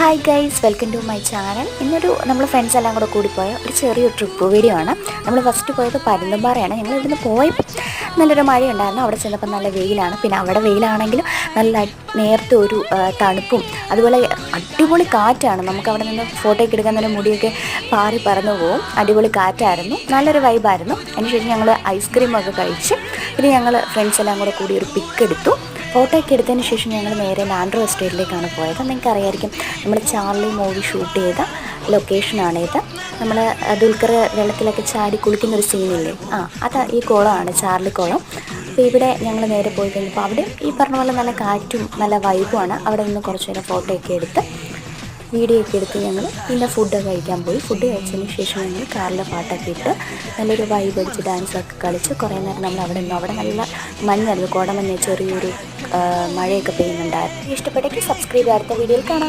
Hi guys, welcome to my channel. ഇന്നൊരു നമ്മൾ friends എല്ലാം കൂടെ കൂടിപ്പോയ ഒരു ചെറിയൊരു ട്രിപ്പ് വീഡിയോ ആണ്. നമ്മൾ ഫസ്റ്റ് പോയത് പരുന്തുംപാറയാണ്. ഞങ്ങൾ ഇവിടുന്ന് പോയപ്പോൾ നല്ലൊരു മഴയുണ്ടായിരുന്നു. അവിടെ ചെന്നപ്പോൾ നല്ല വെയിലാണ്. പിന്നെ അവിടെ വെയിലാണെങ്കിലും നല്ല നേരത്തെ ഒരു തണുപ്പും അതുപോലെ അടിപൊളി കാറ്റാണ്. നമുക്ക് അവിടെ നിന്ന് ഫോട്ടോ ഒക്കെ എടുക്കാൻ തന്നെ മുടിയൊക്കെ പാറി പറന്നു പോകും. അടിപൊളി കാറ്റായിരുന്നു, നല്ലൊരു വൈബായിരുന്നു. അതിനുശേഷം ഞങ്ങൾ ഐസ്ക്രീമൊക്കെ കഴിച്ച് പിന്നെ ഞങ്ങൾ ഫ്രണ്ട്സ് എല്ലാം കൂടെ കൂടി ഒരു പിക്ക് എടുത്തു. ഫോട്ടോ ഒക്കെ എടുത്തതിന് ശേഷം ഞങ്ങൾ നേരെ ലാൻഡ്രോ എസ്റ്റേറ്റിലേക്കാണ് പോയത്. നിങ്ങൾക്ക് അറിയായിരിക്കും, നമ്മൾ ചാർലി മൂവി ഷൂട്ട് ചെയ്ത ലൊക്കേഷനാണിത്. നമ്മൾ ദുൽഖർ വെള്ളത്തിലൊക്കെ ചാടി കുളിക്കുന്നൊരു സീനില്ലേ, അത് ഈ കുളമാണ്, ചാർലി കുളം. അപ്പോൾ ഇവിടെ ഞങ്ങൾ നേരെ പോയി കഴിഞ്ഞപ്പോൾ അവിടെ ഈ പറഞ്ഞ പോലെ നല്ല കാറ്റും നല്ല വൈബുമാണ്. അവിടെ നിന്ന് കുറച്ച് നേരം ഫോട്ടോ ഒക്കെ എടുത്ത് വീഡിയോ ഒക്കെ എടുത്ത് ഞങ്ങൾ പിന്നെ ഫുഡൊക്കെ കഴിക്കാൻ പോയി. ഫുഡ് കഴിച്ചതിന് ശേഷം ഞങ്ങൾ കാറിലെ പാട്ടൊക്കെ ഇട്ട് നല്ലൊരു വൈബ് അടിച്ച് ഡാൻസൊക്കെ കളിച്ച് കുറേ നേരം നമ്മൾ അവിടെ നിന്നു. അവിടെ നല്ല മഞ്ഞായിരുന്നു, കോടമഞ്ഞ്, ചെറിയൊരു മഴയൊക്കെ പെയ്യുന്നുണ്ടായിരുന്നു. ഇഷ്ടപ്പെട്ടെങ്കിൽ സബ്സ്ക്രൈബ്, അടുത്ത വീഡിയോയിൽ കാണാം.